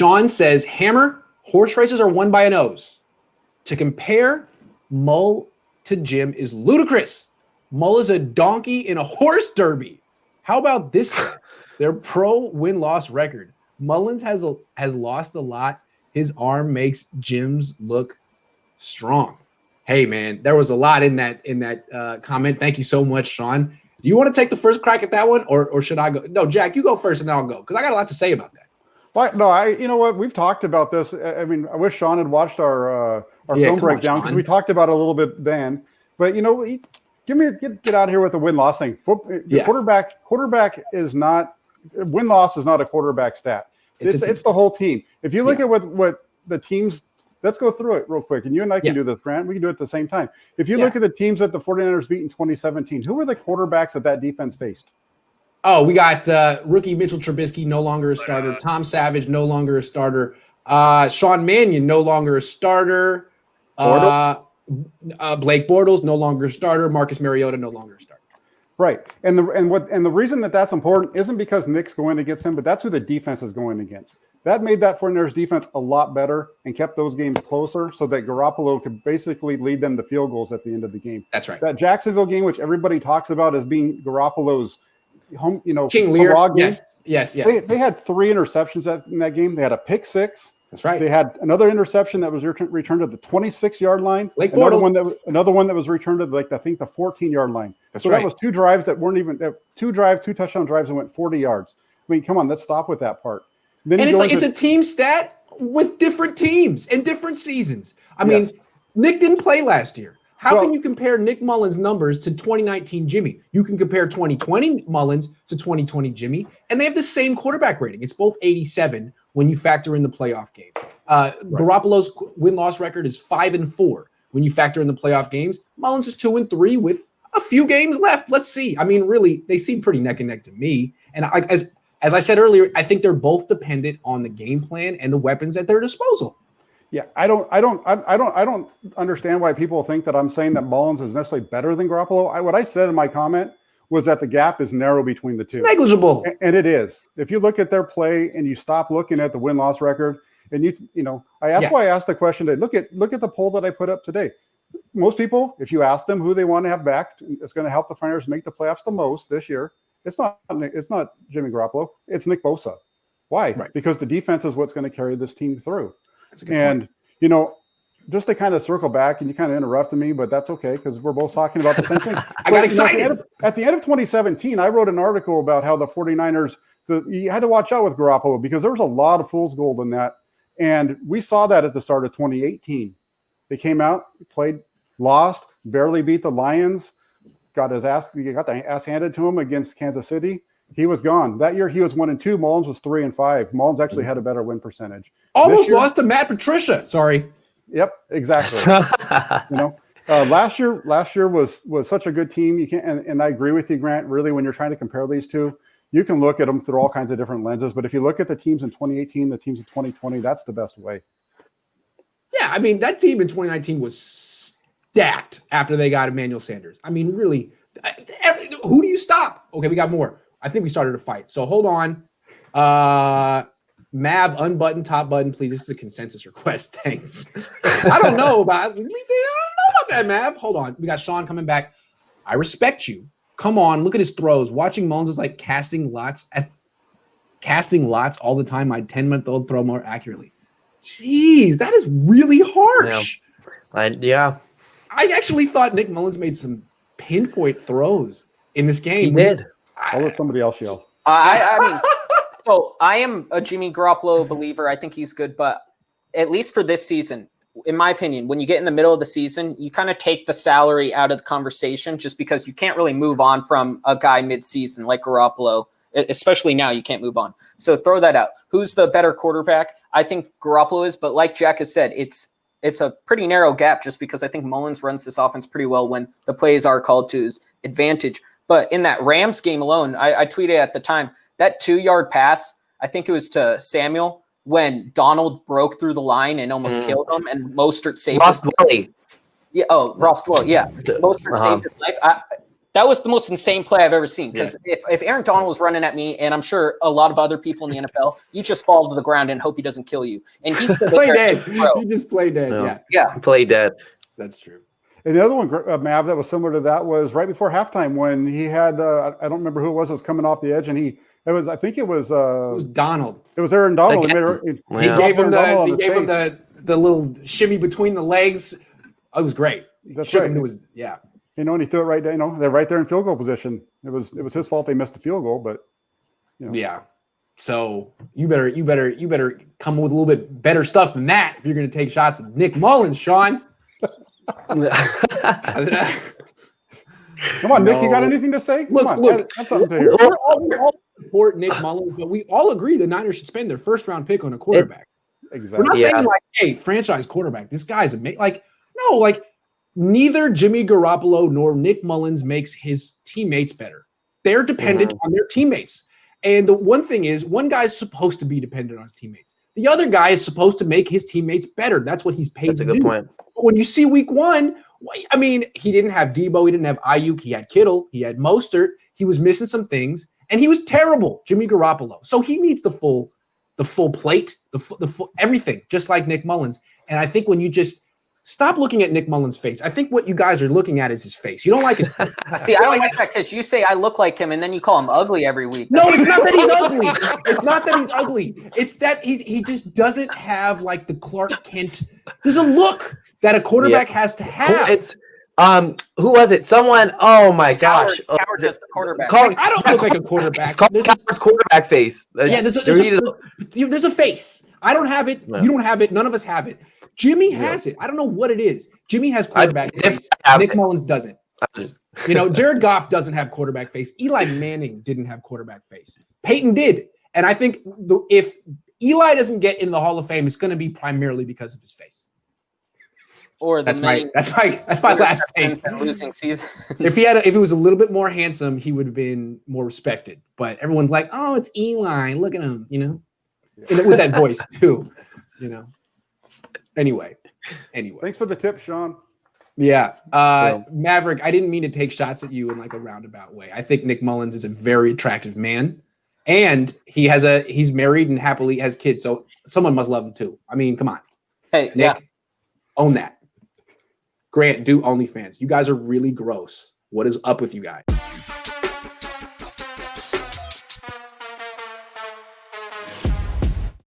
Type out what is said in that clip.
Sean says, Hammer, horse races are won by a nose. To compare Mull to Jim is ludicrous. Mull is a donkey in a horse derby. How about this one? Their pro win-loss record. Mullens has lost a lot. His arm makes Jim's look strong. Hey, man, there was a lot in that comment. Thank you so much, Sean. Do you want to take the first crack at that one, or should I go? No, Jack, you go first, and then I'll go, because I got a lot to say about that. Well, no, you know what? We've talked about this. I mean, I wish Sean had watched our film breakdown, because we talked about it a little bit then. But, you know, get out of here with the win-loss thing. Quarterback is not – win-loss is not a quarterback stat. It's the whole team. If you look at what the teams – let's go through it real quick. And you and I can do this, Grant. We can do it at the same time. If you look at the teams that the 49ers beat in 2017, who were the quarterbacks that defense faced? Oh, we got rookie Mitchell Trubisky, no longer a starter. Tom Savage, no longer a starter. Sean Mannion, no longer a starter. Blake Bortles, no longer a starter. Marcus Mariota, no longer a starter. Right. And the reason that's important isn't because Nick's going against him, but that's who the defense is going against. That made that 49ers defense a lot better and kept those games closer so that Garoppolo could basically lead them to field goals at the end of the game. That's right. That Jacksonville game, which everybody talks about as being Garoppolo's home, King Lear game. Yes. They had 3 interceptions in that game. They had a pick 6. That's right. They had another interception that was returned to the 26-yard line. Another one that was returned to the 14-yard line. That was 2 drives that weren't even 2 touchdown drives that went 40 yards. I mean, come on, let's stop with that part. Then it's a team stat with different teams and different seasons. I mean, Nick didn't play last year. How can you compare Nick Mullens' numbers to 2019 Jimmy? You can compare 2020 Mullens to 2020 Jimmy, and they have the same quarterback rating. It's both 87 when you factor in the playoff game. Garoppolo's win-loss record is 5-4 when you factor in the playoff games. Mullens is 2-3 with a few games left. Let's see. I mean, really, they seem pretty neck and neck to me. And as I said earlier, I think they're both dependent on the game plan and the weapons at their disposal. Yeah, I don't understand why people think that I'm saying that Mullens is necessarily better than Garoppolo. What I said in my comment was that the gap is narrow between the two. It's negligible. And it is. If you look at their play and you stop looking at the win-loss record, and that's why I asked the question today. Look at the poll that I put up today. Most people, if you ask them who they want to have back, it's going to help the Niners make the playoffs the most this year. It's not Jimmy Garoppolo. It's Nick Bosa. Why? Right. Because the defense is what's going to carry this team through. That's a good point. Just to kind of circle back, and you kind of interrupted me, but that's okay because we're both talking about the same thing. I got excited. At the end of 2017, I wrote an article about how the 49ers, you had to watch out with Garoppolo because there was a lot of fool's gold in that. And we saw that at the start of 2018. They came out, played, lost, barely beat the Lions, got the ass handed to him against Kansas City. He was gone. That year he was 1-2. Mullens was 3-5. Mullens actually had a better win percentage. Almost lost to Matt Patricia. Sorry. Yep, exactly. Last year was such a good team. You can't, and I agree with you, Grant. Really, when you're trying to compare these two, you can look at them through all kinds of different lenses. But if you look at the teams in 2018, the teams in 2020, that's the best way. Yeah, I mean that team in 2019 was stacked after they got Emmanuel Sanders. I mean, really, who do you stop? Okay, we got more. I think we started a fight. So hold on. Mav, unbutton, top button, please. This is a consensus request. Thanks. I don't know about that, Mav. Hold on. We got Sean coming back. I respect you. Come on, look at his throws. Watching Mullens is like casting lots all the time. My 10-month-old throw more accurately. Jeez, that is really harsh. Yeah. I actually thought Nick Mullens made some pinpoint throws in this game. He did. I'll let somebody else yell. I mean, so I am a Jimmy Garoppolo believer. I think he's good, but at least for this season, in my opinion, when you get in the middle of the season, you kind of take the salary out of the conversation just because you can't really move on from a guy mid-season like Garoppolo, especially now you can't move on. So throw that out. Who's the better quarterback? I think Garoppolo is, but like Jack has said, it's a pretty narrow gap just because I think Mullens runs this offense pretty well when the plays are called to his advantage. But in that Rams game alone, I tweeted at the time, that 2-yard pass, I think it was to Samuel, when Donald broke through the line and almost killed him, and Mostert saved his life. Yeah, Ross Dwell, yeah. Mostert saved his life. That was the most insane play I've ever seen. Because if Aaron Donald was running at me, and I'm sure a lot of other people in the NFL, you just fall to the ground and hope he doesn't kill you. And he's still play dead. You just play dead. No. Yeah. Play dead. That's true. And the other one, Mav, that was similar to that was right before halftime when he had I don't remember who it was coming off the edge, and I think it was Donald. It was Aaron Donald. He gave him the little shimmy between the legs. It was great. That's Shook right. him to his, and he threw it right there. They're right there in field goal position. It was his fault they missed the field goal, but yeah. So you better come with a little bit better stuff than that if you're going to take shots at Nick Mullens, Sean. Come on, Nick. You got anything to say? Look. That's something to hear. We all support Nick Mullens, but we all agree the Niners should spend their first-round pick on a quarterback. Exactly. We're not saying hey, franchise quarterback. This guy's amazing. No, neither Jimmy Garoppolo nor Nick Mullens makes his teammates better. They're dependent on their teammates. And the one thing is, one guy's supposed to be dependent on his teammates. The other guy is supposed to make his teammates better. That's what he's paid to do. That's a good point. But when you see week one, he didn't have Debo, he didn't have Ayuk, he had Kittle, he had Mostert, he was missing some things, and he was terrible, Jimmy Garoppolo. So he needs the full plate, the full everything, just like Nick Mullens. And I think when you just stop looking at Nick Mullens' face, I think what you guys are looking at is his face. You don't like his face. See, I don't like that because you say I look like him, and then you call him ugly every week. No, it's not that he's ugly. It's not that he's ugly. It's that he just doesn't have the Clark Kent. There's a look that a quarterback has to have. It's who was it? Someone. Oh my gosh! Coward is the quarterback. I don't look like a quarterback. It's called Coward's quarterback face. There's a face. I don't have it. No. You don't have it. None of us have it. Jimmy has it. I don't know what it is. Jimmy has quarterback face. Nick Mullens doesn't. Jared Goff doesn't have quarterback face. Eli Manning didn't have quarterback face. Peyton did. And I think if Eli doesn't get into the Hall of Fame, it's going to be primarily because of his face. Or that's my last take. Losing season. If it was a little bit more handsome, he would have been more respected. But everyone's like, oh, it's Eli. Look at him, with that voice too, Anyway. Thanks for the tip, Sean. Yeah. Maverick, I didn't mean to take shots at you in a roundabout way. I think Nick Mullens is a very attractive man. And he's married and happily has kids. So someone must love him too. I mean, come on. Hey, Nick, own that. Grant, do OnlyFans. You guys are really gross. What is up with you guys?